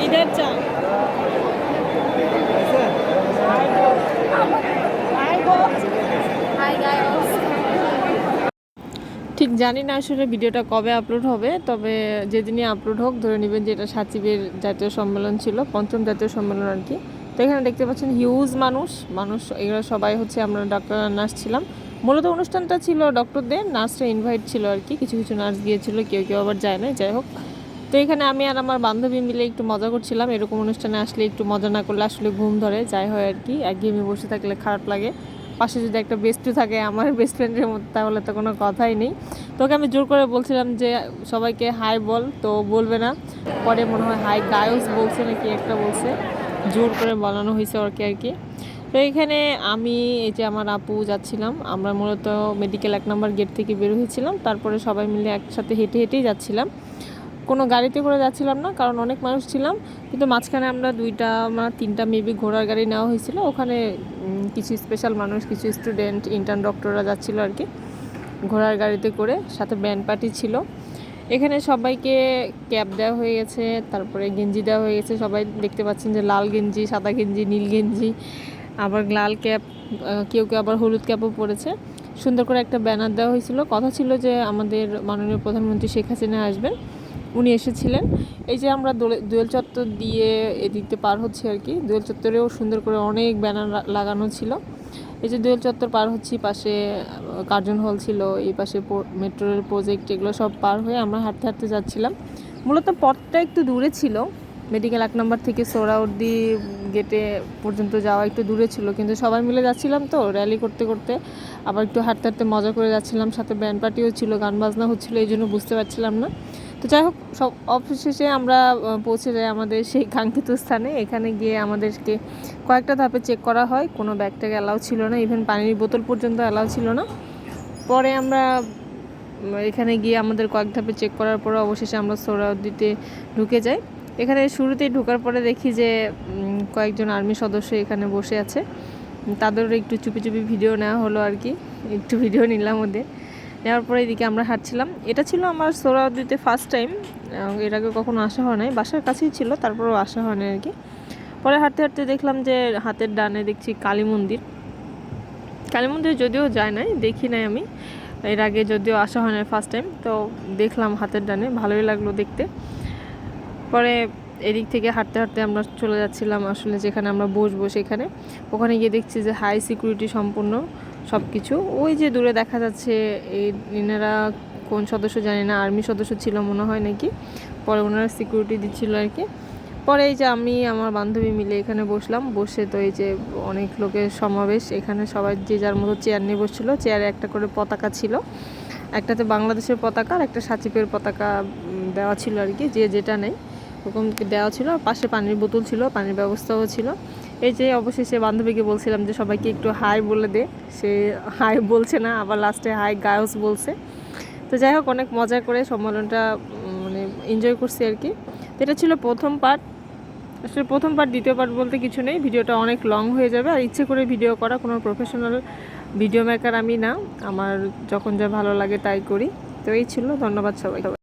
इधर चल ঠিক জানি না আসলে ভিডিওটা কবে আপলোড হবে, তবে যেদিনই আপলোড হোক ধরে নেবেন যে এটা সাচিবের জাতীয় সম্মেলন ছিল, পঞ্চম জাতীয় সম্মেলন আর কি। তো এখানে দেখতে পাচ্ছেন হিউজ মানুষ এগুলো সবাই হচ্ছে আমরা ডাক্তার নার্স ছিলাম। মূলত অনুষ্ঠানটা ছিল ডক্টরদের, নার্সরা ইনভাইট ছিল আর কি, কিছু কিছু নার্স গিয়েছিল, কেউ কেউ আবার যায় না, যাই হোক। তো এখানে আমি আর আমার বান্ধবী মিলে একটু মজা করছিলাম। এরকম অনুষ্ঠানে আসলে একটু মজা না করলে আসলে ঘুম ধরে যাই হয় আর কি, একঘেয়েমি বসে থাকলে খারাপ লাগে। পাশে যদি একটা বেস্টু থাকে আমার বেস্ট ফ্রেন্ডের মধ্যে, তাহলে তো কোনো কথাই নেই। তোকে আমি জোর করে বলছিলাম যে সবাইকে হাই বল, তো বলবে না। পরে মনে হয় হাই গায়স বলছে নাকি একটা বলছে, জোর করে বলানো হয়েছে ওরকে আর কি। তো এখানে আমি এই যে আমার আপু যাচ্ছিলাম, আমরা মূলত মেডিকেল 1 নম্বর গেট থেকে বের হয়েছিলাম, তারপরে সবাই মিলে একসাথে হেঁটে হেঁটেই যাচ্ছিলাম। কোনো গাড়িতে করে যাচ্ছিলাম না, কারণ অনেক মানুষ ছিলাম। কিন্তু মাঝখানে আমরা 2টা বা 3টা মেবি ঘোড়ার গাড়ি নেওয়া হয়েছিল, ওখানে কিছু স্পেশাল মানুষ, কিছু স্টুডেন্ট, ইন্টার্ন ডক্টররা যাচ্ছিলো আর কি ঘোড়ার গাড়িতে করে, সাথে ব্যান্ড পার্টি ছিল। এখানে সবাইকে ক্যাপ দেওয়া হয়ে গেছে, তারপরে গেঞ্জি দেওয়া হয়ে গেছে। সবাই দেখতে পাচ্ছেন যে লাল গেঞ্জি, সাদা গেঞ্জি, নীল গেঞ্জি, আবার লাল ক্যাপ, কেউ কেউ আবার হলুদ ক্যাপও পরেছে। সুন্দর করে একটা ব্যানার দেওয়া হয়েছিল, কথা ছিল যে আমাদের মাননীয় প্রধানমন্ত্রী শেখ হাসিনা আসবেন, উনি এসেছিলেন। এই যে আমরা দোয়েল চত্বর দিয়ে এদিকতে পার হচ্ছি আর কি, দোয়েল চত্বরেও সুন্দর করে অনেক ব্যানার লাগানো ছিল। এই যে দোয়েল চত্বর পার হচ্ছি, পাশে কার্জন হল ছিল, এই পাশে মেট্রো রেল প্রজেক্ট, এগুলো সব পার হয়ে আমরা হাঁটতে হাঁটতে যাচ্ছিলাম। মূলত পথটা একটু দূরে ছিল, মেডিকেল 1 নম্বর থেকে সোহরাওয়ার্দী গেটে পর্যন্ত যাওয়া একটু দূরে ছিল, কিন্তু সবাই মিলে যাচ্ছিলাম তো র্যালি করতে করতে, আবার একটু হাঁটতে হাঁটতে মজা করে যাচ্ছিলাম, সাথে ব্যান্ড পার্টিও ছিল, গান বাজনা হচ্ছিলো, এই জন্য বুঝতে পারছিলাম না। তো যাই হোক, সব অবশেষে আমরা পৌঁছে যাই আমাদের সেই কাঙ্ক্ষিত স্থানে। এখানে গিয়ে আমাদেরকে কয়েকটা ধাপে চেক করা হয়, কোনো ব্যাগ ট্যাগ অ্যালাউ ছিল না, ইভেন পানির বোতল পর্যন্ত অ্যালাউ ছিল না। পরে আমরা এখানে গিয়ে আমাদের কয়েক ধাপে চেক করার পরে অবশেষে আমরা সোহরাওয়ার্দীতে ঢুকে যাই। এখানে শুরুতেই ঢোকার পরে দেখি যে কয়েকজন আর্মি সদস্য এখানে বসে আছে, তাদেরও একটু চুপি চুপি ভিডিও নেওয়া হলো আর কি, একটু ভিডিও নিলাম ওদের। নেওয়ার পরে এদিকে আমরা হাঁটছিলাম। এটা ছিল আমার সোহরাওয়ার্দীতে ফার্স্ট টাইম, এর আগে কখনো আসা হয় নাই, বাসার কাছেই ছিল, তারপরেও আসা হয় না আর কি। পরে হাঁটতে হাঁটতে দেখলাম যে হাতের ডানে দেখছি কালী মন্দির। কালী মন্দির যদিও যায় নাই, দেখি নাই আমি এর আগে, যদিও আসা হয় না ফার্স্ট টাইম, তো দেখলাম হাতের ডানে, ভালোই লাগলো দেখতে। পরে এদিক থেকে হাঁটতে হাঁটতে আমরা চলে যাচ্ছিলাম আসলে যেখানে আমরা বসবো সেখানে। ওখানে গিয়ে দেখছি যে হাই সিকিউরিটি সম্পূর্ণ সব কিছু। ওই যে দূরে দেখা যাচ্ছে এই এনারা কোন সদস্য জানি না, আর্মি সদস্য ছিল মনে হয় নাকি, পরে ওনারা সিকিউরিটি দিচ্ছিল আর কি। পরে এই যে আমি আমার বান্ধবী মিলে এখানে বসলাম, বসে তো এই যে অনেক লোকের সমাবেশ, এখানে সবাই যে যার মতো চেয়ার নিয়ে বসছিলো, চেয়ারে একটা করে পতাকা ছিল, একটাতে বাংলাদেশের পতাকা আর একটা সাচিবের পতাকা দেওয়া ছিল আর কি, যে যেটা নেই ওরকম দেওয়া ছিল। পাশে পানির বোতল ছিল, পানির ব্যবস্থাও ছিল। এই যে অবশেষে বান্ধবীকে বলছিলাম যে সবাইকে একটু হাই বলে দে, সে হাই বলছে না, আবার লাস্টে হাই গায়স বলছে। তো যাই হোক, অনেক মজা করে সম্মেলনটা মানে এনজয় করছি আর কি। তো এটা ছিল প্রথম পার্ট। আসলে প্রথম পার্ট দ্বিতীয় পার্ট বলতে কিছু নেই, ভিডিওটা অনেক লং হয়ে যাবে, আর ইচ্ছে করে ভিডিও করা, কোনো প্রফেশনাল ভিডিও মেকার আমি না, আমার যখন যা ভালো লাগে তাই করি। তো এই ছিল, ধন্যবাদ সবাই।